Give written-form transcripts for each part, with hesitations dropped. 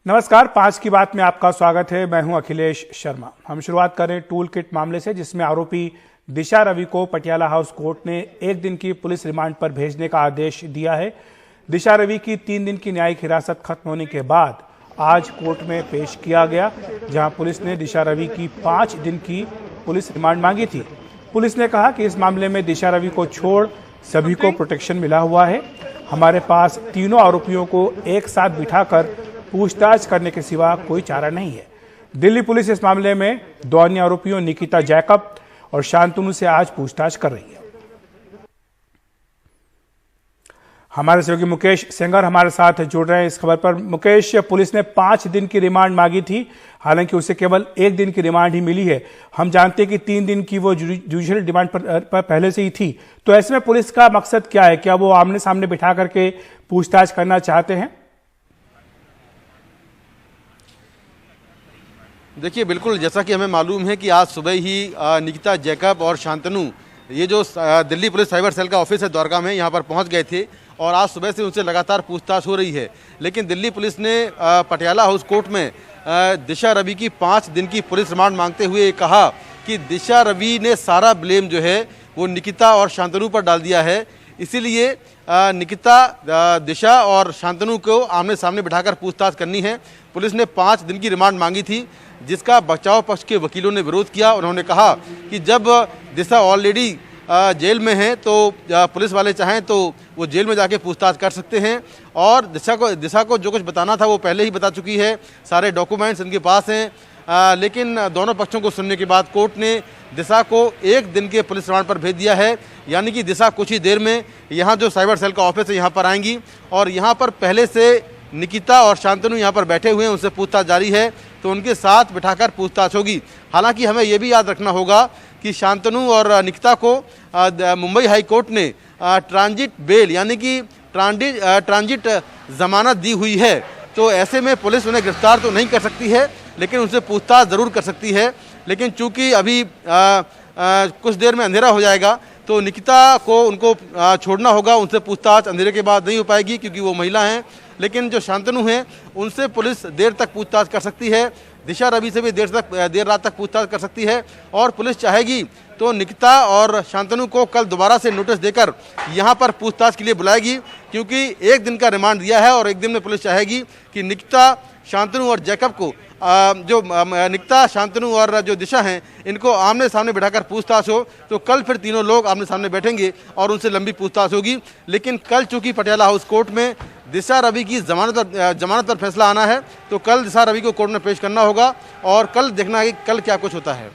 नमस्कार, 5 की बात में आपका स्वागत है। मैं हूं अखिलेश शर्मा। हम शुरुआत करें टूल किट मामले से, जिसमें आरोपी दिशा रवि को पटियाला हाउस कोर्ट ने 1 दिन की पुलिस रिमांड पर भेजने का आदेश दिया है। दिशा रवि की 3 दिन की न्यायिक हिरासत खत्म होने के बाद आज कोर्ट में पेश किया गया, जहां पुलिस ने दिशा रवि की 5 दिन की पुलिस रिमांड मांगी थी। पुलिस ने कहा कि इस मामले में दिशा रवि को छोड़ सभी को प्रोटेक्शन मिला हुआ है। हमारे पास तीनों आरोपियों को एक साथ बिठाकर पूछताछ करने के सिवा कोई चारा नहीं है। दिल्ली पुलिस इस मामले में 2 अन्य आरोपियों निकिता जैकब और शांतनु से आज पूछताछ कर रही है। हमारे सहयोगी मुकेश सेंगर हमारे साथ जुड़ रहे हैं इस खबर पर। मुकेश, पुलिस ने 5 दिन की रिमांड मांगी थी, हालांकि उसे केवल 1 दिन की रिमांड ही मिली है। हम जानते हैं कि 3 दिन की वो जुडिशियल डिमांड पर पहले से ही थी, तो ऐसे में पुलिस का मकसद क्या है? क्या वो आमने सामने बिठा करके पूछताछ करना चाहते हैं? देखिए, बिल्कुल जैसा कि हमें मालूम है कि आज सुबह ही निकिता जैकब और शांतनु ये जो दिल्ली पुलिस साइबर सेल का ऑफिस है द्वारका में, यहाँ पर पहुँच गए थे और आज सुबह से उनसे लगातार पूछताछ हो रही है। लेकिन दिल्ली पुलिस ने पटियाला हाउस कोर्ट में दिशा रवि की 5 दिन की पुलिस रिमांड मांगते हुए कहा कि दिशा रवि ने सारा ब्लेम जो है वो निकिता और शांतनु पर डाल दिया है। इसीलिए निकिता, दिशा और शांतनु को आमने सामने बिठाकर पूछताछ करनी है। पुलिस ने 5 दिन की रिमांड मांगी थी, जिसका बचाव पक्ष के वकीलों ने विरोध किया। उन्होंने कहा कि जब दिशा ऑलरेडी जेल में है तो पुलिस वाले चाहें तो वो जेल में जाके पूछताछ कर सकते हैं, और दिशा को जो कुछ बताना था वो पहले ही बता चुकी है। सारे डॉक्यूमेंट्स इनके पास हैं। लेकिन दोनों पक्षों को सुनने के बाद कोर्ट ने दिशा को 1 दिन के पुलिस रिमांड पर भेज दिया है। यानी कि दिशा कुछ ही देर में यहाँ जो साइबर सेल का ऑफिस है यहाँ पर आएंगी, और यहाँ पर पहले से निकिता और शांतनु यहाँ पर बैठे हुए हैं, उनसे पूछताछ जारी है, तो उनके साथ बिठाकर पूछताछ होगी। हालांकि हमें ये भी याद रखना होगा कि शांतनु और निकिता को मुंबई हाई कोर्ट ने ट्रांजिट बेल यानी कि ट्रांजिट जमानत दी हुई है। तो ऐसे में पुलिस उन्हें गिरफ्तार तो नहीं कर सकती है, लेकिन उनसे पूछताछ ज़रूर कर सकती है। लेकिन चूंकि अभी कुछ देर में अंधेरा हो जाएगा, तो निकिता को उनको छोड़ना होगा। उनसे पूछताछ अंधेरे के बाद नहीं हो पाएगी क्योंकि वो महिला हैं। लेकिन जो शांतनु हैं उनसे पुलिस देर तक पूछताछ कर सकती है। दिशा रवि से भी देर रात तक पूछताछ कर सकती है, और पुलिस चाहेगी तो निकिता और शांतनु को कल दोबारा से नोटिस देकर यहाँ पर पूछताछ के लिए बुलाएगी, क्योंकि 1 दिन का रिमांड दिया है और 1 दिन में पुलिस चाहेगी कि निकिता, शांतनु और जैकब को निकिता, शांतनु और जो दिशा हैं इनको आमने सामने बिठाकर पूछताछ हो। तो कल फिर तीनों लोग आमने सामने बैठेंगे और उनसे लंबी पूछताछ होगी। लेकिन कल चूंकि पटियाला हाउस कोर्ट में दिशा रवि की जमानत पर फैसला आना है, तो कल दिशा रवि को कोर्ट में पेश करना होगा, और कल देखना है कि कल क्या कुछ होता है।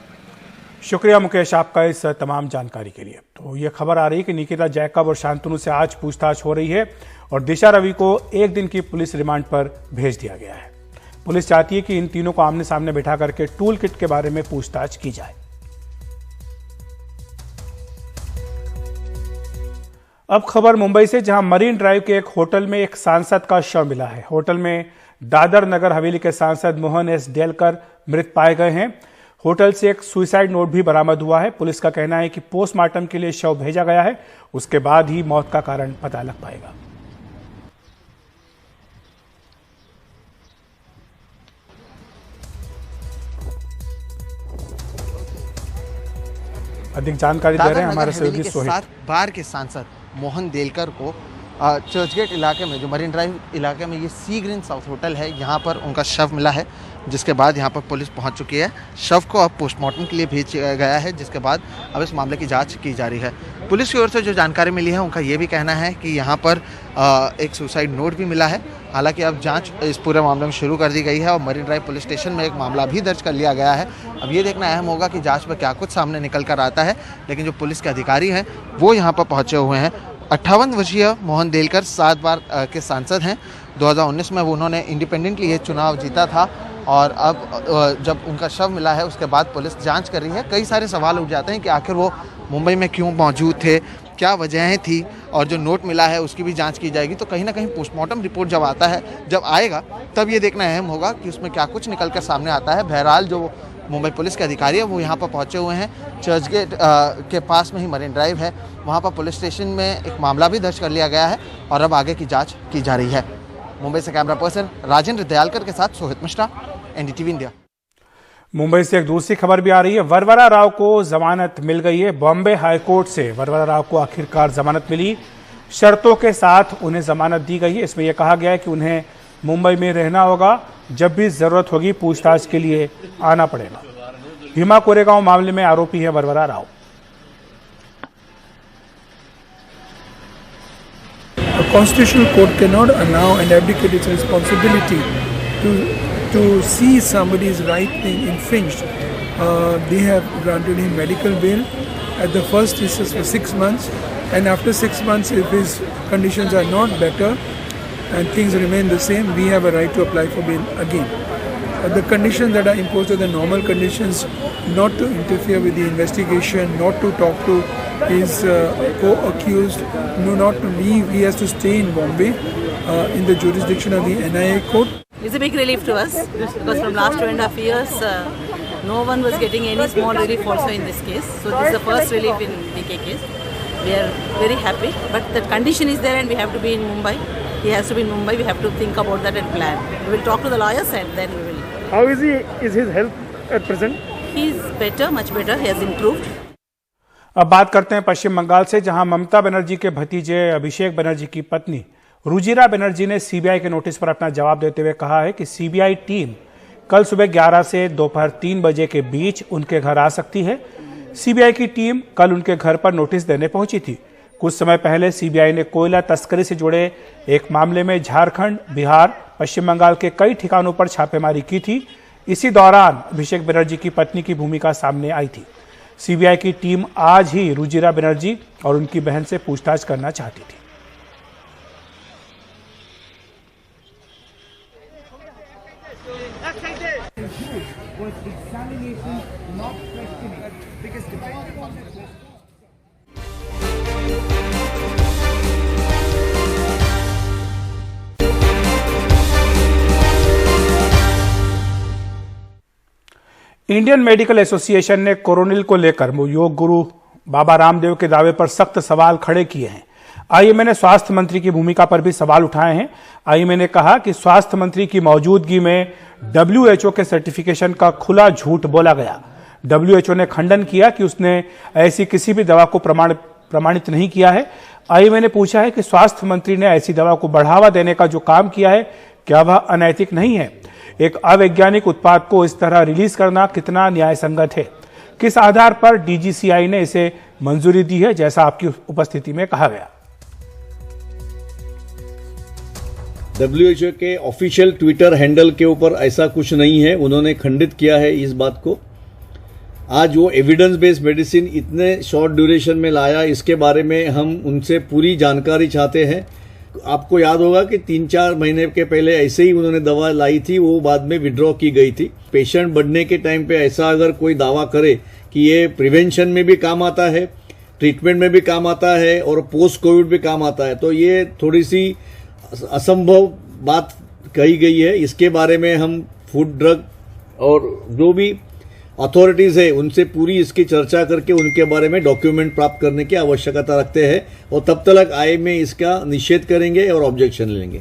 शुक्रिया मुकेश आपका इस तमाम जानकारी के लिए। तो ये खबर आ रही है कि निकिता जैकब और शांतनु से आज पूछताछ हो रही है, और दिशा रवि को 1 दिन की पुलिस रिमांड पर भेज दिया गया है। पुलिस चाहती है कि इन तीनों को आमने सामने बिठा करके टूल किट के बारे में पूछताछ की जाए। अब खबर मुंबई से, जहां मरीन ड्राइव के एक होटल में एक सांसद का शव मिला है। होटल में दादर नगर हवेली के सांसद मोहन एस डेलकर मृत पाए गए हैं। होटल से एक सुसाइड नोट भी बरामद हुआ है। पुलिस का कहना है कि पोस्टमार्टम के लिए शव भेजा गया है, उसके बाद ही मौत का कारण पता लग पाएगा। अधिक जानकारी दे रहे हैं हमारे सहयोगी सोहित। बार के सांसद मोहन डेलकर को चर्चगेट इलाके में, जो मरीन ड्राइव इलाके में ये सी ग्रीन साउथ होटल है, यहाँ पर उनका शव मिला है, जिसके बाद यहाँ पर पुलिस पहुँच चुकी है। शव को अब पोस्टमार्टम के लिए भेज गया है, जिसके बाद अब इस मामले की जांच की जा रही है। पुलिस की ओर से जो जानकारी मिली है, उनका ये भी कहना है कि यहाँ पर एक सुसाइड नोट भी मिला है। हालांकि अब जांच इस पूरे मामले में शुरू कर दी गई है, और मरीन ड्राइव पुलिस स्टेशन में एक मामला भी दर्ज कर लिया गया है। अब ये देखना अहम होगा कि जांच में क्या कुछ सामने निकल कर आता है। लेकिन जो पुलिस के अधिकारी हैं वो यहाँ पर पहुँचे हुए हैं। 58 वर्षीय मोहन डेलकर 7 बार के सांसद हैं। 2019 में उन्होंने इंडिपेंडेंटली ये चुनाव जीता था, और अब जब उनका शव मिला है उसके बाद पुलिस जांच कर रही है। कई सारे सवाल उठ जाते हैं कि आखिर वो मुंबई में क्यों मौजूद थे, क्या वजहें थी, और जो नोट मिला है उसकी भी जांच की जाएगी। तो कहीं ना कहीं पोस्टमार्टम रिपोर्ट जब आएगा तब ये देखना अहम होगा कि उसमें क्या कुछ निकल कर सामने आता है। बहरहाल जो मुंबई पुलिस के अधिकारी है वो यहाँ पर पहुँचे हुए हैं। चर्चगेट के पास में ही मरीन ड्राइव है, वहाँ पर पुलिस स्टेशन में एक मामला भी दर्ज कर लिया गया है, और अब आगे की जाँच की जा रही है। मुंबई से कैमरा पर्सन राजेंद्र दयालकर के साथ सोहित मिश्रा, एनडीटीवी इंडिया। मुंबई से एक दूसरी खबर भी आ रही है। वरवरा राव को जमानत मिल गई है। बॉम्बे हाईकोर्ट से वरवरा राव को आखिरकार जमानत मिली। शर्तों के साथ उन्हें जमानत दी गई है। इसमें यह कहा गया है कि उन्हें मुंबई में रहना होगा, जब भी जरूरत होगी पूछताछ के लिए आना पड़ेगा। भीमा कोरेगांव मामले में आरोपी है Varavara Rao. A constitutional court cannot allow and abdicate its responsibility to see somebody's right being infringed. They have granted him medical bail at the first instance for 6 months, and after 6 months, if his conditions are not better and things remain the same, we have a right to apply for bail again. The conditions that are imposed are the normal conditions: not to interfere with the investigation, not to talk to his co-accused, no, not to leave. He has to stay in Bombay in the jurisdiction of the NIA court. It's a big relief to us because from last 2.5 years, no one was getting any small relief also in this case. So this is the first relief in DK case. We are very happy, but the condition is there and we have to be in Mumbai. He has to be in Mumbai. We have to think about that and plan. We will talk to the lawyers and then we will. How is he? Is his health at present? He is better, much better. He has improved. अब बात करते हैं पश्चिम बंगाल से, जहां ममता बनर्जी के भतीजे अभिषेक बनर्जी की पत्नी रुजिरा बनर्जी ने सीबीआई के नोटिस पर अपना जवाब देते हुए कहा है कि सीबीआई टीम कल सुबह 11 से दोपहर 3 बजे के बीच उनके घर आ सकती है। सीबीआई की टीम कल उनके घर पर नोटिस देने पहुंची थी। कुछ समय पहले सीबीआई ने कोयला तस्करी से जुड़े एक मामले में झारखंड, बिहार, पश्चिम बंगाल के कई ठिकानों पर छापेमारी की थी। इसी दौरान अभिषेक बनर्जी की पत्नी की भूमिका सामने आई थी। सीबीआई की टीम आज ही रुजिरा बनर्जी और उनकी बहन से पूछताछ करना चाहती थी। इंडियन मेडिकल एसोसिएशन ने कोरोनिल को लेकर योग गुरु बाबा रामदेव के दावे पर सख्त सवाल खड़े किए हैं। आईएमए ने स्वास्थ्य मंत्री की भूमिका पर भी सवाल उठाए हैं। आईएमए ने कहा कि स्वास्थ्य मंत्री की मौजूदगी में डब्ल्यूएचओ के सर्टिफिकेशन का खुला झूठ बोला गया। डब्ल्यूएचओ ने खंडन किया कि उसने ऐसी किसी भी दवा को प्रमाणित नहीं किया है। आईएमए ने पूछा है कि स्वास्थ्य मंत्री ने ऐसी दवा को बढ़ावा देने का जो काम किया है, क्या वह अनैतिक नहीं है? एक अवैज्ञानिक उत्पाद को इस तरह रिलीज करना कितना न्याय संगत है? किस आधार पर डीजीसीआई ने इसे मंजूरी दी है, जैसा आपकी उपस्थिति में कहा गया? डब्ल्यूएचओ के ऑफिशियल ट्विटर हैंडल के ऊपर ऐसा कुछ नहीं है। उन्होंने खंडित किया है इस बात को। आज वो एविडेंस बेस्ड मेडिसिन इतने शॉर्ट ड्यूरेशन में लाया, इसके बारे में हम उनसे पूरी जानकारी चाहते हैं। आपको याद होगा कि 3-4 महीने के पहले ऐसे ही उन्होंने दवा लाई थी, वो बाद में विड्रॉ की गई थी। पेशेंट बढ़ने के टाइम पे ऐसा अगर कोई दावा करे कि ये प्रिवेंशन में भी काम आता है, ट्रीटमेंट में भी काम आता है और पोस्ट कोविड भी काम आता है, तो ये थोड़ी सी असंभव बात कही गई है। इसके बारे में हम फूड ड्रग और जो भी अथॉरिटीज है उनसे पूरी इसकी चर्चा करके उनके बारे में डॉक्यूमेंट प्राप्त करने की आवश्यकता रखते हैं और तब तक आईएमए इसका निषेध करेंगे और ऑब्जेक्शन लेंगे।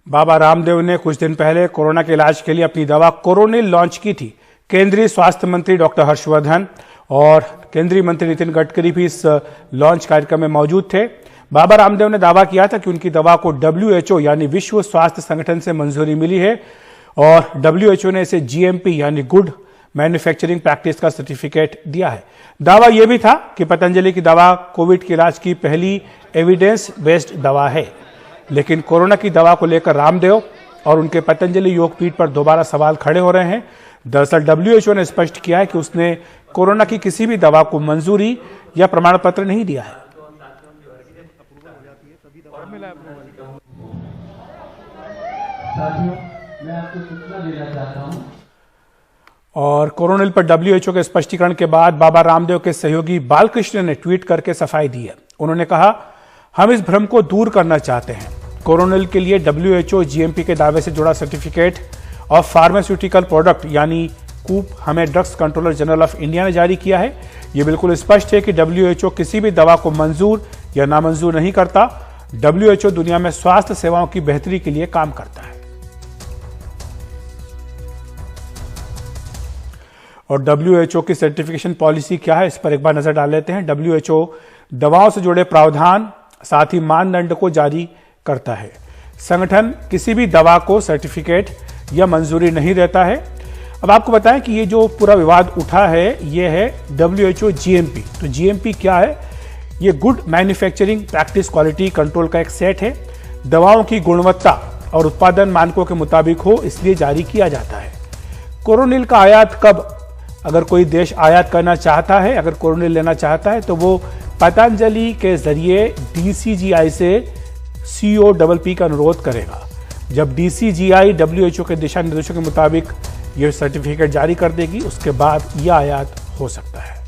बाबा रामदेव ने कुछ दिन पहले कोरोना के इलाज के लिए अपनी दवा कोरोनिल लॉन्च की थी। केंद्रीय स्वास्थ्य मंत्री डॉक्टर हर्षवर्धन और केंद्रीय मंत्री नितिन गडकरी भी इस लॉन्च कार्यक्रम में मौजूद थे। बाबा रामदेव ने दावा किया था कि उनकी दवा को डब्ल्यूएचओ यानी विश्व स्वास्थ्य संगठन से मंजूरी मिली है और डब्ल्यूएचओ ने इसे जीएमपी यानी गुड मैन्युफैक्चरिंग प्रैक्टिस का सर्टिफिकेट दिया है। दावा यह भी था कि पतंजलि की दवा कोविड के इलाज की पहली एविडेंस बेस्ड दवा है। लेकिन कोरोना की दवा को लेकर रामदेव और उनके पतंजलि योगपीठ पर दोबारा सवाल खड़े हो रहे हैं। दरअसल डब्ल्यूएचओ ने स्पष्ट किया है कि उसने कोरोना की किसी भी दवा को मंजूरी या प्रमाण पत्र नहीं दिया है। मैं आपको सूचना देना चाहता हूं। और कोरोनिल पर डब्ल्यूएचओ के स्पष्टीकरण के बाद बाबा रामदेव के सहयोगी बालकृष्ण ने ट्वीट करके सफाई दी है। उन्होंने कहा, हम इस भ्रम को दूर करना चाहते हैं। कोरोनिल के लिए डब्ल्यूएचओ जीएमपी के दावे से जुड़ा सर्टिफिकेट ऑफ फार्मास्यूटिकल प्रोडक्ट यानी कूप हमें drugs controller general of India ने जारी किया है। यह बिल्कुल स्पष्ट है कि डब्ल्यूएचओ किसी भी दवा को मंजूर या नामंजूर नहीं करता। WHO दुनिया में स्वास्थ्य सेवाओं की बेहतरी के लिए काम करता है। और WHO की सर्टिफिकेशन पॉलिसी क्या है, इस पर एक बार नजर डाल लेते हैं। WHO दवाओं से जुड़े प्रावधान साथ ही मानदंड को जारी करता है। संगठन किसी भी दवा को सर्टिफिकेट या मंजूरी नहीं देता है। अब आपको बताएं कि ये जो पूरा विवाद उठा है ये है WHO GMP। तो GMP क्या है? ये good manufacturing practice quality control का एक सेट है। दवाओं की गुणवत्ता और उत्पादन मानकों के मुताबिक हो इसलिए जारी किया जाता है। कोरोनिल का आयात कब, अगर कोई देश आयात करना चाहता है, अगर कोरोनिल लेना चाहता है तो वो पतंजलि के जरिए DCGI से COPP का अनुरोध करेगा। जब DCGI WHO के दिशा निर्देशों के मुताबिक यह सर्टिफिकेट जारी कर देगी उसके बाद यह आयात हो सकता है।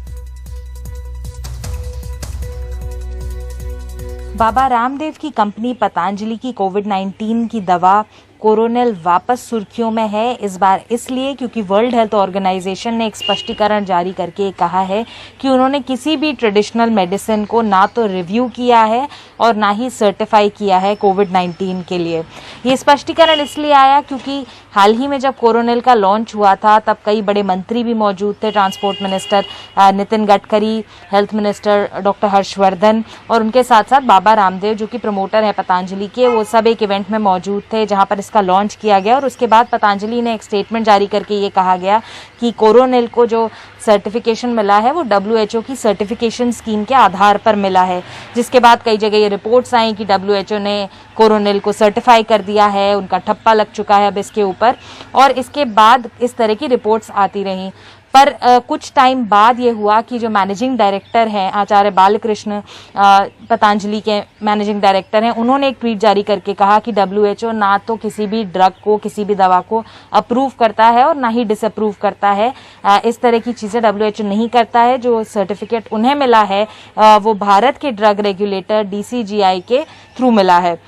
बाबा रामदेव की कंपनी पतंजलि की कोविड-19 की दवा कोरोनिल वापस सुर्खियों में है। इस बार इसलिए क्योंकि वर्ल्ड हेल्थ ऑर्गेनाइजेशन ने एक स्पष्टीकरण जारी करके कहा है कि उन्होंने किसी भी ट्रेडिशनल मेडिसिन को ना तो रिव्यू किया है और ना ही सर्टिफाई किया है कोविड-19 के लिए। ये स्पष्टीकरण इसलिए आया क्योंकि हाल ही में जब कोरोनिल का लॉन्च हुआ था तब कई बड़े मंत्री भी मौजूद थे, transport minister Nitin Gadkari, health minister doctor Harshvardhan और उनके साथ साथ बाबा रामदेव जो कि प्रमोटर है पतंजलि के, वो सब एक इवेंट में मौजूद थे जहां पर का लॉन्च किया गया। और उसके बाद पतंजलि ने एक स्टेटमेंट जारी करके ये कहा गया कि कोरोनिल को जो सर्टिफिकेशन मिला है वो WHO की सर्टिफिकेशन स्कीम के आधार पर मिला है, जिसके बाद कई जगह ये रिपोर्ट्स आई कि WHO ने कोरोनिल को सर्टिफाई कर दिया है, उनका ठप्पा लग चुका है अब इसके ऊपर। और इसके बाद इस तरह की रिपोर्ट्स आती रहीं। पर कुछ टाइम बाद ये हुआ कि जो मैनेजिंग डायरेक्टर हैं आचार्य बालकृष्ण, पतंजलि के मैनेजिंग डायरेक्टर हैं, उन्होंने एक ट्वीट जारी करके कहा कि WHO ना तो किसी भी ड्रग को, किसी भी दवा को अप्रूव करता है और ना ही डिसअप्रूव करता है। इस तरह की चीज़ें WHO नहीं करता है। जो सर्टिफिकेट उन्हें मिला है वो भारत के ड्रग रेगुलेटर DCGI के थ्रू मिला है।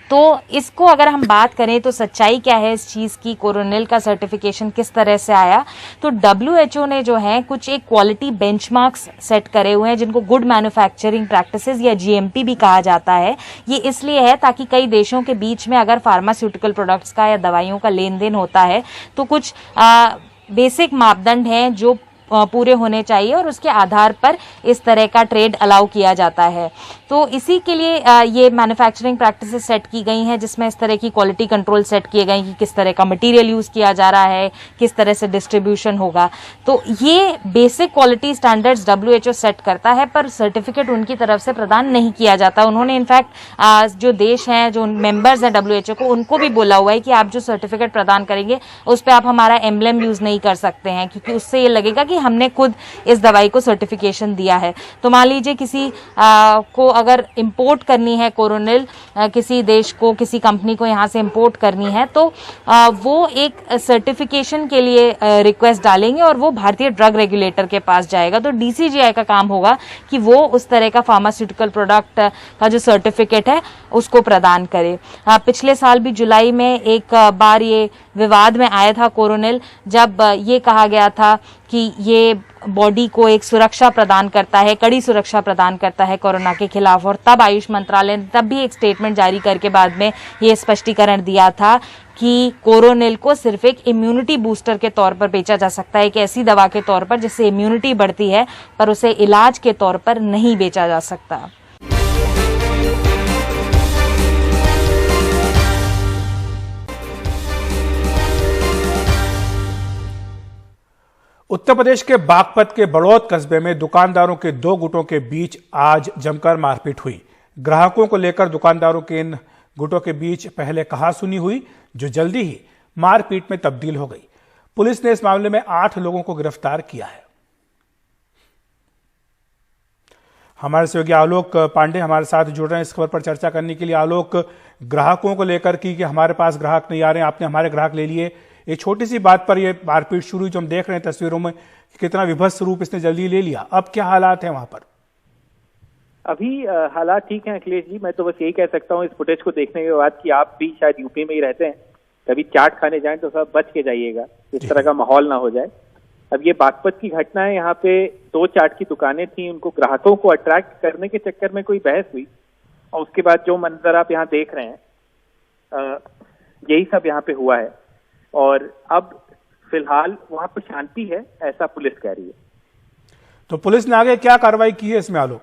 तो इसको अगर हम बात करें तो सच्चाई क्या है इस चीज़ की, कोरोनिल का सर्टिफिकेशन किस तरह से आया, तो WHO ने जो है कुछ एक क्वालिटी बेंचमार्क्स सेट करे हुए हैं जिनको गुड मैन्युफैक्चरिंग प्रैक्टिसेस या GMP भी कहा जाता है। ये इसलिए है ताकि कई देशों के बीच में अगर फार्मास्यूटिकल प्रोडक्ट्स का या दवाइयों का लेन देन होता है तो कुछ बेसिक मापदंड हैं जो पूरे होने चाहिए और उसके आधार पर इस तरह का ट्रेड अलाउ किया जाता है। तो इसी के लिए ये मैन्युफैक्चरिंग प्रैक्टिसेस सेट की गई हैं जिसमें इस तरह की क्वालिटी कंट्रोल सेट किए गए कि किस तरह का मटेरियल यूज किया जा रहा है, किस तरह से डिस्ट्रीब्यूशन होगा। तो ये basic quality standards WHO set करता है पर सर्टिफिकेट उनकी तरफ से प्रदान नहीं किया जाता। उन्होंने इनफैक्ट जो देश हैं, जो मेंबर्स हैं WHO को, उनको भी बोला हुआ है कि आप जो सर्टिफिकेट प्रदान करेंगे उस पर आप हमारा एम्ब्लेम यूज नहीं कर सकते हैं क्योंकि उससे ये लगेगा कि हमने खुद इस दवाई को सर्टिफिकेशन दिया है। तो मान लीजिए किसी को अगर इंपोर्ट करनी है कोरोनिल, किसी देश को, किसी कंपनी को यहाँ से इंपोर्ट करनी है तो वो एक सर्टिफिकेशन के लिए रिक्वेस्ट डालेंगे और वो भारतीय ड्रग रेगुलेटर के पास जाएगा। तो DCGI का काम होगा कि वो उस तरह का फार्मास्यूटिकल प्रोडक्ट का जो सर्टिफिकेट है उसको प्रदान करे। पिछले साल भी जुलाई में एक बार ये विवाद में आया था कोरोनिल, जब ये कहा गया था कि ये बॉडी को एक सुरक्षा प्रदान करता है, कड़ी सुरक्षा प्रदान करता है कोरोना के खिलाफ। और तब आयुष मंत्रालय ने तब भी एक स्टेटमेंट जारी करके बाद में ये स्पष्टीकरण दिया था कि कोरोनिल को सिर्फ एक इम्यूनिटी बूस्टर के तौर पर बेचा जा सकता है, एक ऐसी दवा के तौर पर जिससे इम्यूनिटी बढ़ती है, पर उसे इलाज के तौर पर नहीं बेचा जा सकता। उत्तर प्रदेश के बागपत के बड़ौद कस्बे में दुकानदारों के दो गुटों के बीच आज जमकर मारपीट हुई। ग्राहकों को लेकर दुकानदारों के इन गुटों के बीच पहले कहासुनी हुई जो जल्दी ही मारपीट में तब्दील हो गई। पुलिस ने इस मामले में 8 लोगों को गिरफ्तार किया है। हमारे सहयोगी आलोक पांडे हमारे साथ जुड़ रहे हैं इस खबर पर चर्चा करने के लिए। आलोक, ग्राहकों को लेकर कि हमारे पास ग्राहक नहीं आ रहे हैं, आपने हमारे ग्राहक ले लिए, ये छोटी सी बात पर ये मारपीट शुरू जो हम देख रहे हैं तस्वीरों में, कितना विभत्स रूप इसने जल्दी ले लिया। अब क्या हालात हैं वहां पर? अभी हालात ठीक हैं अखिलेश जी। मैं तो बस यही कह सकता हूँ इस फुटेज को देखने के बाद कि आप भी शायद यूपी में ही रहते हैं, कभी चाट खाने जाएं तो सब बच के जाइएगा, इस तरह का माहौल ना हो जाए। अब ये बागपत की घटना है, यहाँ पे 2 चाट की दुकानें थी, उनको ग्राहकों को अट्रैक्ट करने के चक्कर में कोई बहस हुई और उसके बाद जो मंजर आप यहाँ देख रहे हैं यही सब यहाँ पे हुआ है। और अब फिलहाल वहां पर शांति है, ऐसा पुलिस कह रही है। तो पुलिस ने आगे क्या कार्रवाई की है इसमें आलोक?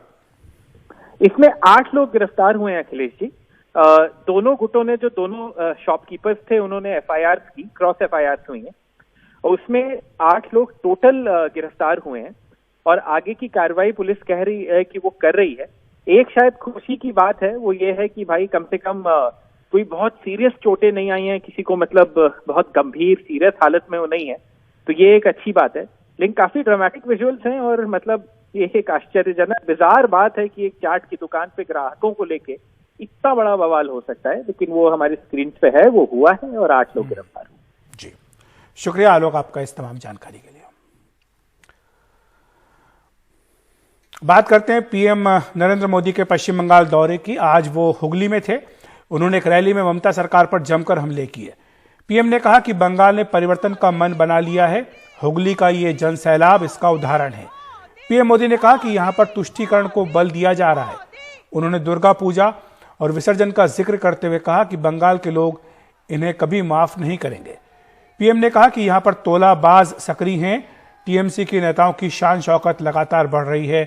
इसमें 8 लोग गिरफ्तार हुए हैं अखिलेश जी। दोनों गुटों ने, जो दोनों शॉपकीपर्स थे, उन्होंने एफआईआर की, क्रॉस एफआईआर हुई हैं और उसमें 8 लोग टोटल गिरफ्तार हुए हैं और आगे की कार्रवाई पुलिस कह रही है कि वो कर रही है। एक शायद खुशी की बात है, वो ये है कि भाई कम से कम कोई बहुत सीरियस चोटें नहीं आई हैं किसी को, मतलब बहुत गंभीर सीरियस हालत में वो नहीं है, तो ये एक अच्छी बात है। लेकिन काफी ड्रामेटिक विजुअल्स हैं और मतलब ये एक आश्चर्यजनक बिजार बात है कि एक चाट की दुकान पे ग्राहकों को लेके इतना बड़ा बवाल हो सकता है, लेकिन वो हमारी स्क्रीन पे है, वो हुआ है और 8 लोग गिरफ्तार हुए। जी, शुक्रिया आलोक आपका इस तमाम जानकारी के लिए। बात करते हैं पीएम नरेंद्र मोदी के पश्चिम बंगाल दौरे की। आज वो हुगली में थे। उन्होंने एक रैली में ममता सरकार पर जमकर हमले किए। पीएम ने कहा कि बंगाल ने परिवर्तन का मन बना लिया है। हुगली का ये जन सैलाब इसका उदाहरण है। पीएम मोदी ने कहा कि यहां पर तुष्टीकरण को बल दिया जा रहा है। उन्होंने दुर्गा पूजा और विसर्जन का जिक्र करते हुए कहा कि बंगाल के लोग इन्हें कभी माफ नहीं करेंगे। पीएम ने कहा कि यहां पर तोलाबाज सक्रिय हैं। टीएमसी के नेताओं की शान शौकत लगातार बढ़ रही है,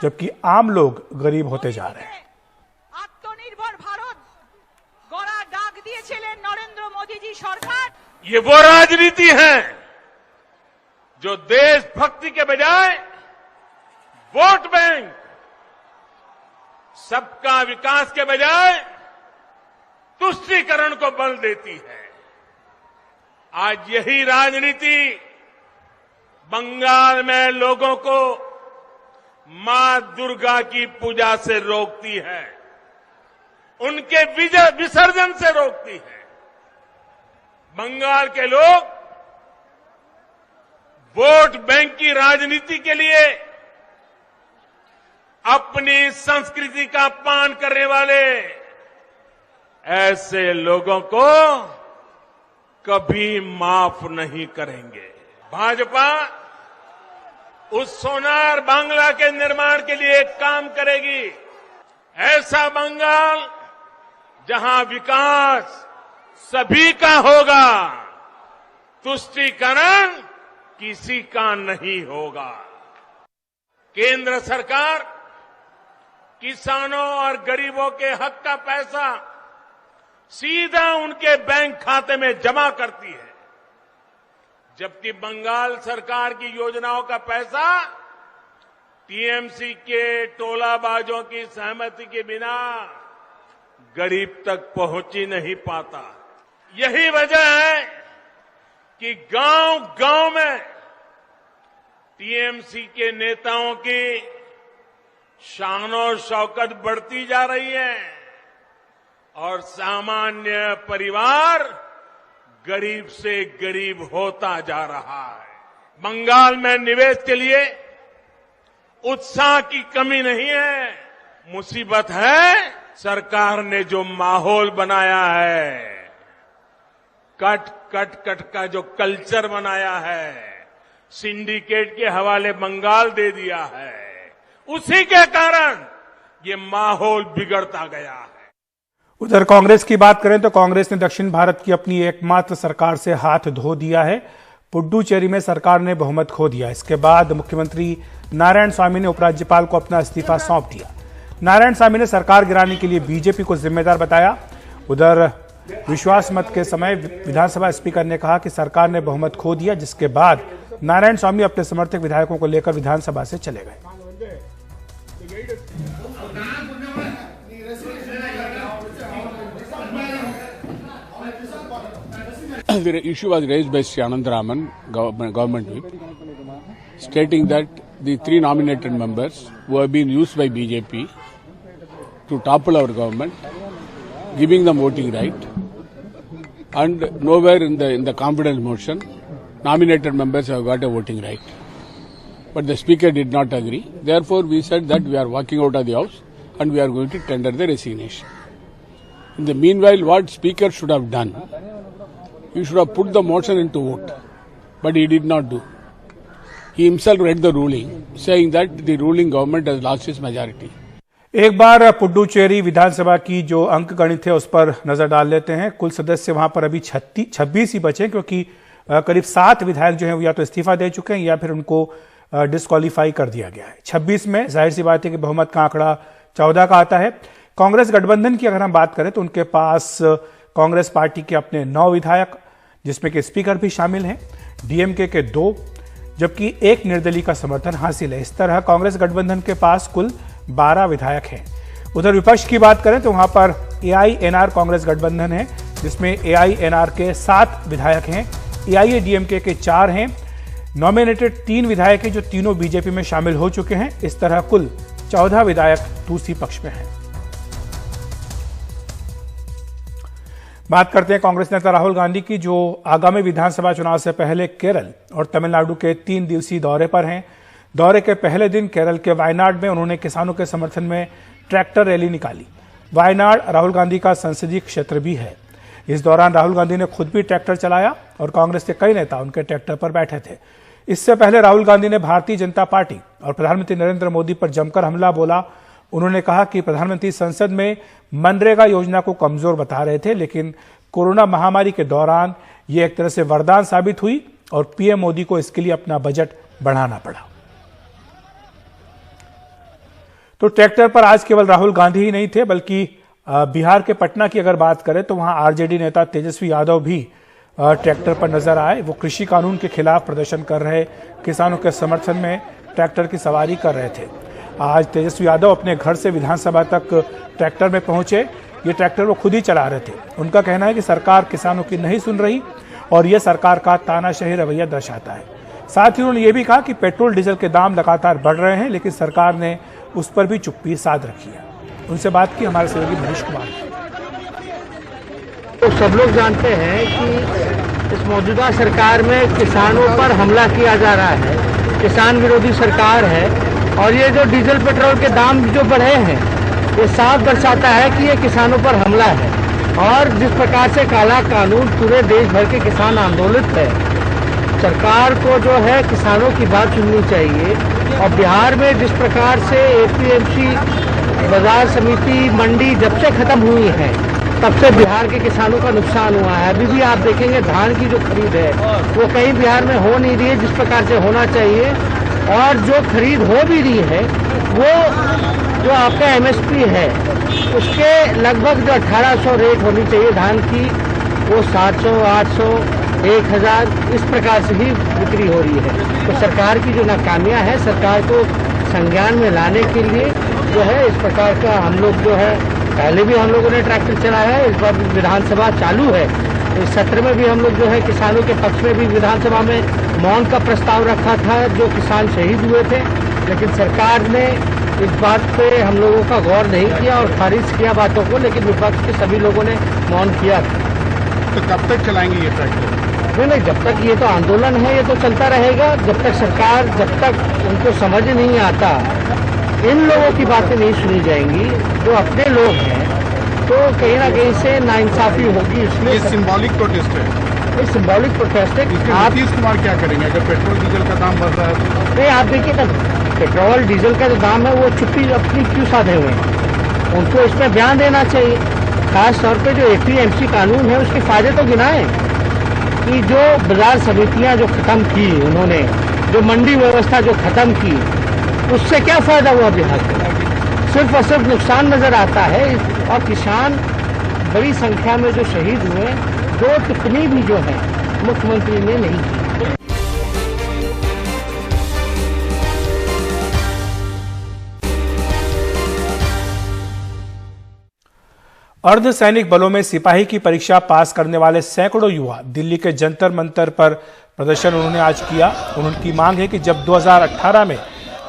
जबकि आम लोग गरीब होते जा रहे हैं। आत्मनिर्भर भारत गड़ा डाक दिए नरेंद्र मोदी जी सरकार। ये वो राजनीति है जो देशभक्ति के बजाय वोट बैंक, सबका विकास के बजाय तुष्टीकरण को बल देती है। आज यही राजनीति बंगाल में लोगों को मां दुर्गा की पूजा से रोकती है, उनके विसर्जन से रोकती है। बंगाल के लोग वोट बैंक की राजनीति के लिए अपनी संस्कृति का अपमान करने वाले ऐसे लोगों को कभी माफ नहीं करेंगे। भाजपा उस सोनार बांग्ला के निर्माण के लिए काम करेगी। ऐसा बंगाल जहां विकास सभी का होगा, तुष्टीकरण किसी का नहीं होगा। केंद्र सरकार किसानों और गरीबों के हक का पैसा सीधा उनके बैंक खाते में जमा करती है, जबकि बंगाल सरकार की योजनाओं का पैसा टीएमसी के टोलाबाजों की सहमति के बिना गरीब तक पहुंच ही नहीं पाता। यही वजह है कि गांव-गांव में टीएमसी के नेताओं की शान और शौकत बढ़ती जा रही है और सामान्य परिवार गरीब से गरीब होता जा रहा है। बंगाल में निवेश के लिए उत्साह की कमी नहीं है। मुसीबत है सरकार ने जो माहौल बनाया है, कट कट कट का जो कल्चर बनाया है, सिंडिकेट के हवाले बंगाल दे दिया है, उसी के कारण ये माहौल बिगड़ता गया है। उधर कांग्रेस की बात करें तो कांग्रेस ने दक्षिण भारत की अपनी एकमात्र सरकार से हाथ धो दिया है। पुडुचेरी में सरकार ने बहुमत खो दिया। इसके बाद मुख्यमंत्री नारायण स्वामी ने उपराज्यपाल को अपना इस्तीफा सौंप दिया। नारायण स्वामी ने सरकार गिराने के लिए बीजेपी को जिम्मेदार बताया। उधर विश्वास मत के समय विधानसभा स्पीकर ने कहा कि सरकार ने बहुमत खो दिया, जिसके बाद नारायण स्वामी अपने समर्थक विधायकों को लेकर विधानसभा से चले गए। The issue was raised by Sri Anantharaman, government whip, stating that the 3 nominated members who have been used by BJP to topple our government, giving them voting right, and nowhere in the confidence motion, nominated members have got a voting right. But the speaker did not agree. Therefore, we said that we are walking out of the house and we are going to tender the resignation. In the meanwhile, what speaker should have done? He should have put the motion into vote, but he did not do. He himself read the ruling, saying that the ruling government has lost its majority. एक बार पुडुचेरी विधानसभा की जो अंक गणित है उस पर नजर डाल लेते हैं। कुल सदस्य वहां पर अभी 26 ही बचे, क्योंकि करीब 7 विधायक जो हैं वो या तो इस्तीफा दे चुके हैं या फिर उनको डिस्क्वालीफाई कर दिया गया है। 26 में जाहिर सी बात है कि बहुमत का आंकड़ा 14 का आता है। कांग्रेस गठबंधन की अगर हम बात करें तो उनके पास कांग्रेस पार्टी के अपने 9 विधायक, जिसमें कि स्पीकर भी शामिल हैं, डीएमके के 2, जबकि 1 निर्दलीय का समर्थन हासिल है। इस तरह कांग्रेस गठबंधन के पास कुल 12 विधायक हैं। उधर विपक्ष की बात करें तो वहां पर एआईएनआर कांग्रेस गठबंधन है, जिसमें एआईएनआर के 7 विधायक हैं, एआईएडीएमके के 4 हैं, नॉमिनेटेड 3 विधायक हैं जो तीनों बीजेपी में शामिल हो चुके हैं। इस तरह कुल 14 विधायक दूसरी पक्ष में हैं। बात करते हैं कांग्रेस नेता राहुल गांधी की, जो आगामी विधानसभा चुनाव से पहले केरल और तमिलनाडु के 3 दिवसीय दौरे पर हैं। दौरे के पहले दिन केरल के वायनाड में उन्होंने किसानों के समर्थन में ट्रैक्टर रैली निकाली। वायनाड राहुल गांधी का संसदीय क्षेत्र भी है। इस दौरान राहुल गांधी ने खुद भी ट्रैक्टर चलाया और कांग्रेस के कई नेता उनके ट्रैक्टर पर बैठे थे। इससे पहले राहुल गांधी ने भारतीय जनता पार्टी और प्रधानमंत्री नरेंद्र मोदी पर जमकर हमला बोला। उन्होंने कहा कि प्रधानमंत्री संसद में मनरेगा योजना को कमजोर बता रहे थे, लेकिन कोरोना महामारी के दौरान ये एक तरह से वरदान साबित हुई और पीएम मोदी को इसके लिए अपना बजट बढ़ाना पड़ा। तो ट्रैक्टर पर आज केवल राहुल गांधी ही नहीं थे, बल्कि बिहार के पटना की अगर बात करें तो वहां आरजेडी नेता तेजस्वी यादव भी ट्रैक्टर पर नजर आए। वो कृषि कानून के खिलाफ प्रदर्शन कर रहे किसानों के समर्थन में ट्रैक्टर की सवारी कर रहे थे। आज तेजस्वी यादव अपने घर से विधानसभा तक ट्रैक्टर में पहुंचे। ये ट्रैक्टर वो खुद ही चला रहे थे। उनका कहना है कि सरकार किसानों की नहीं सुन रही और यह सरकार का तानाशाही रवैया दर्शाता है। साथ ही उन्होंने ये भी कहा कि पेट्रोल डीजल के दाम लगातार बढ़ रहे हैं, लेकिन सरकार ने उस पर भी चुप्पी साध रखी है। उनसे बात की हमारे सहयोगी मनीष कुमार। तो सब लोग जानते हैं कि इस मौजूदा सरकार में किसानों पर हमला किया जा रहा है, किसान विरोधी सरकार है और ये जो डीजल पेट्रोल के दाम जो बढ़े हैं ये साफ दर्शाता है कि ये किसानों पर हमला है। और जिस प्रकार से काला कानून पूरे देश भर के किसान आंदोलित है, सरकार को जो है किसानों की बात सुननी चाहिए। और बिहार में जिस प्रकार से एपीएमसी बाजार समिति मंडी जब से खत्म हुई है तब से बिहार के किसानों का नुकसान हुआ है। अभी भी आप देखेंगे धान की जो खरीद है वो कहीं बिहार में हो नहीं रही है जिस प्रकार से होना चाहिए। और जो खरीद हो भी रही है वो जो आपका एमएसपी है उसके लगभग जो 1800 रेट होनी चाहिए धान की, वो 700, 800, 1000 इस प्रकार से ही बिक्री हो रही है। तो सरकार की जो नाकामियां है, सरकार को संज्ञान में लाने के लिए जो है इस प्रकार का हम लोग जो है, पहले भी हम लोगों ने ट्रैक्टर चलाया है, इस बार विधानसभा चालू है। इस सत्र में भी हम लोग जो है किसानों के पक्ष में भी विधानसभा में मौन का प्रस्ताव रखा था, जो किसान शहीद हुए थे, लेकिन सरकार ने इस बात पे हम लोगों का गौर नहीं किया और खारिज किया बातों को, लेकिन विपक्ष के सभी लोगों ने मौन किया था। तो कब तक चलाएंगे ये ट्रैक्टर? नहीं, जब तक ये तो आंदोलन है ये तो चलता रहेगा। जब तक सरकार, जब तक उनको समझ नहीं आता, इन लोगों की बातें नहीं सुनी जाएंगी जो अपने लोग हैं, तो कहीं ना कहीं से नाइंसाफी होगी। इसलिए ये सिंबॉलिक प्रोटेस्ट है। ये सिंबॉलिक प्रोटेस्ट है। नीतीश कुमार क्या करेंगे अगर पेट्रोल डीजल का दाम बढ़ रहा है तो? नहीं, आप देखिए ना, पेट्रोल डीजल का जो दाम है वो चुप्पी अपनी क्यों साधे हुए हैं? उनको इसमें बयान देना चाहिए। खास तौर पे जो एपीएमसी कानून है उसके फायदे तो गिनाएं कि जो बाजार समितियां जो खत्म की उन्होंने, जो मंडी व्यवस्था जो खत्म की, उससे क्या फायदा हुआ बिहार को? सिर्फ और सिर्फ नुकसान नजर आता है। और किसान बड़ी संख्या में जो शहीद हुए, 2 टिप्पणी भी जो है मुख्यमंत्री ने नहीं की। अर्धसैनिक बलों में सिपाही की परीक्षा पास करने वाले सैकड़ों युवा दिल्ली के जंतर मंतर पर प्रदर्शन उन्होंने आज किया। उनकी मांग है कि जब 2018 में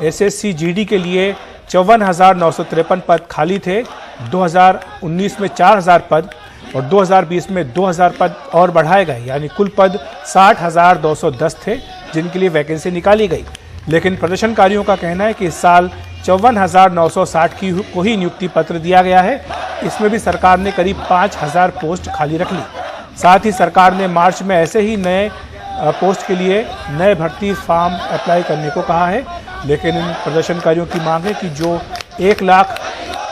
एसएससी जीडी के लिए 54,953 पद खाली थे, 2019 में 4,000 पद और 2020 में 2,000 पद और बढ़ाए गए, यानी कुल पद 60,210 थे जिनके लिए वैकेंसी निकाली गई। लेकिन प्रदर्शनकारियों का कहना है कि इस साल 54,960 को ही नियुक्ति पत्र दिया गया है। इसमें भी सरकार ने करीब 5,000 पोस्ट खाली रख ली। साथ ही सरकार ने मार्च में ऐसे ही नए पोस्ट के लिए नए भर्ती फॉर्म अप्लाई करने को कहा है। लेकिन इन प्रदर्शनकारियों की मांग है कि जो 1 लाख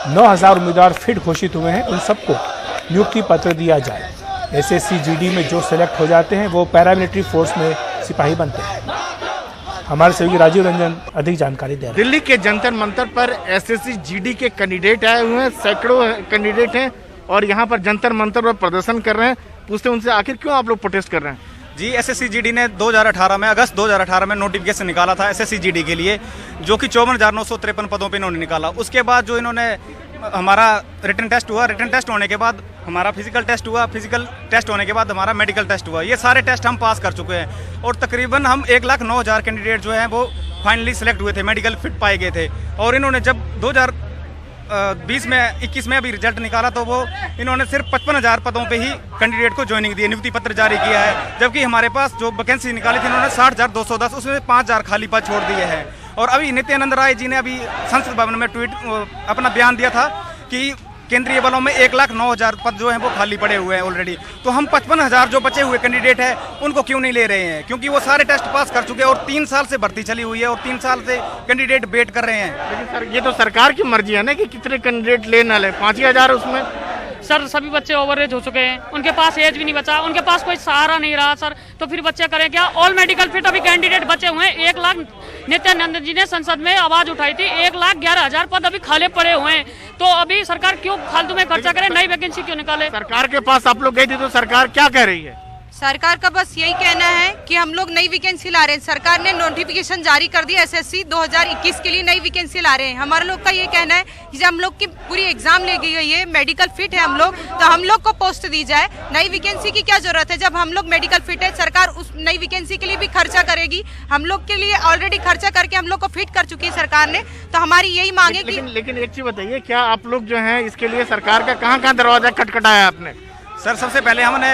9,000 उम्मीदवार फिट घोषित हुए हैं, उन सबको नियुक्ति पत्र दिया जाए। एसएससी जीडी में जो सेलेक्ट हो जाते हैं वो पैरामिलिट्री फोर्स में सिपाही बनते हैं। हमारे सहयोगी राजीव रंजन अधिक जानकारी दे रहे हैं। दिल्ली के जंतर मंतर पर एसएससी जीडी के कैंडिडेट आए हुए हैं, सैकड़ों कैंडिडेट हैं और यहाँ पर जंतर मंतर पर प्रदर्शन कर रहे हैं। पूछते हैं उनसे, आखिर क्यों आप लोग प्रोटेस्ट कर रहे हैं? जी, एसएससी जीडी ने 2018 में अगस्त 2018 में नोटिफिकेशन निकाला था एसएससी जीडी के लिए, जो कि 54,953 पदों पे इन्होंने निकाला। उसके बाद जो इन्होंने हमारा रिटन टेस्ट हुआ, रिटन टेस्ट होने के बाद हमारा फिजिकल टेस्ट हुआ, फिजिकल टेस्ट होने के बाद हमारा मेडिकल टेस्ट हुआ। ये सारे टेस्ट हम पास कर चुके हैं और तकरीबन हम 1,09,000 कैंडिडेट जो हैं वो फाइनली सिलेक्ट हुए थे, मेडिकल फिट पाए गए थे। और इन्होंने जब 2020 में 21 में अभी रिजल्ट निकाला तो वो इन्होंने सिर्फ 55,000 पदों पे ही कैंडिडेट को ज्वाइनिंग दी, नियुक्ति पत्र जारी किया है। जबकि हमारे पास जो वैकेंसी निकाली थी इन्होंने 60,210, उसमें 5,000 खाली पद छोड़ दिए हैं। और अभी नित्यानंद राय जी ने अभी संसद भवन में अपना बयान दिया था कि केंद्रीय बलों में 1,09,000 पद जो हैं वो खाली पड़े हुए हैं ऑलरेडी। तो हम 55,000 जो बचे हुए कैंडिडेट हैं उनको क्यों नहीं ले रहे हैं? क्योंकि वो सारे टेस्ट पास कर चुके हैं और 3 साल से भर्ती चली हुई है और 3 साल से कैंडिडेट वेट कर रहे हैं। लेकिन सर, ये तो सरकार की मर्जी है ना कि कितने कैंडिडेट ले ना ले। 5,000 उसमें सर सभी बच्चे ओवरएज हो चुके हैं, उनके पास एज भी नहीं बचा, उनके पास कोई सहारा नहीं रहा सर। तो फिर बच्चे करें क्या? ऑल मेडिकल फिट अभी कैंडिडेट बचे हुए हैं 1 लाख। नित्यानंद जी ने संसद में आवाज उठाई थी 1,11,000 पद अभी खाली पड़े हुए हैं। तो अभी सरकार क्यों फालतू में खर्चा करे, नई वैकेंसी क्यों निकाले? सरकार के पास आप लोग गए थे तो सरकार क्या कह रही है? सरकार का बस यही कहना है कि हम लोग नई वैकेंसी ला रहे हैं। सरकार ने नोटिफिकेशन जारी कर दिया एसएससी 2021 के लिए नई वैकेंसी ला रहे हैं। हमारे लोग का ये कहना है कि जब हम लोग की पूरी एग्जाम ले गई है, मेडिकल फिट है हम लोग, तो हम लोग को पोस्ट दी जाए। नई वैकेंसी की क्या जरूरत है? जब हम लोग मेडिकल फिट है, सरकार उस नई वैकेंसी के लिए भी खर्चा करेगी। हम लोग के लिए ऑलरेडी खर्चा करके हम लोग को फिट कर चुकी है सरकार ने। तो हमारी यही मांग है कि लेकिन एक चीज बताइए, क्या आप लोग जो है इसके लिए सरकार का कहाँ दरवाजा खटखटाया आपने? सर सबसे पहले हमने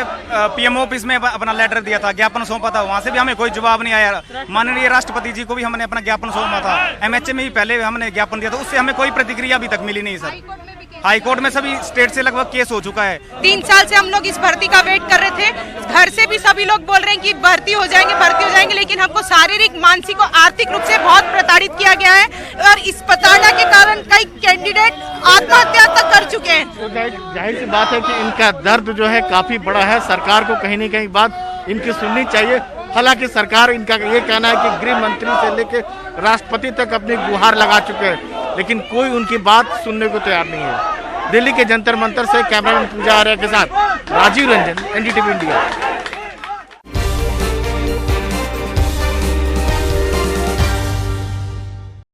पीएमओ ऑफिस में अपना लेटर दिया था, ज्ञापन सौंपा था, वहाँ से भी हमें कोई जवाब नहीं आया। माननीय राष्ट्रपति जी को भी हमने अपना ज्ञापन सौंपा था, एमएचए में भी पहले हमने ज्ञापन दिया था, उससे हमें कोई प्रतिक्रिया अभी तक मिली नहीं सर। हाईकोर्ट में सभी स्टेट से लगभग केस हो चुका है। 3 साल से हम लोग इस भर्ती का वेट कर रहे थे। घर से भी सभी लोग बोल रहे हैं कि भर्ती हो जाएंगे, लेकिन हमको शारीरिक, मानसिक और आर्थिक रूप से बहुत प्रताड़ित किया गया है और इस प्रताड़ना के कारण कई कैंडिडेट आत्महत्या तक कर चुके हैं। तो जाहिर सी बात है कि इनका दर्द जो है काफी बड़ा है। सरकार को कहीं न कहीं बात इनकी सुननी चाहिए। हालांकि सरकार, इनका ये कहना है कि गृह मंत्री से लेकर राष्ट्रपति तक अपनी गुहार लगा चुके हैं, लेकिन कोई उनकी बात सुनने को तैयार नहीं है। दिल्ली के जंतर मंतर से कैमरामैन पूजा आर्य के साथ राजीव रंजन, एनडीटीवी इंडिया।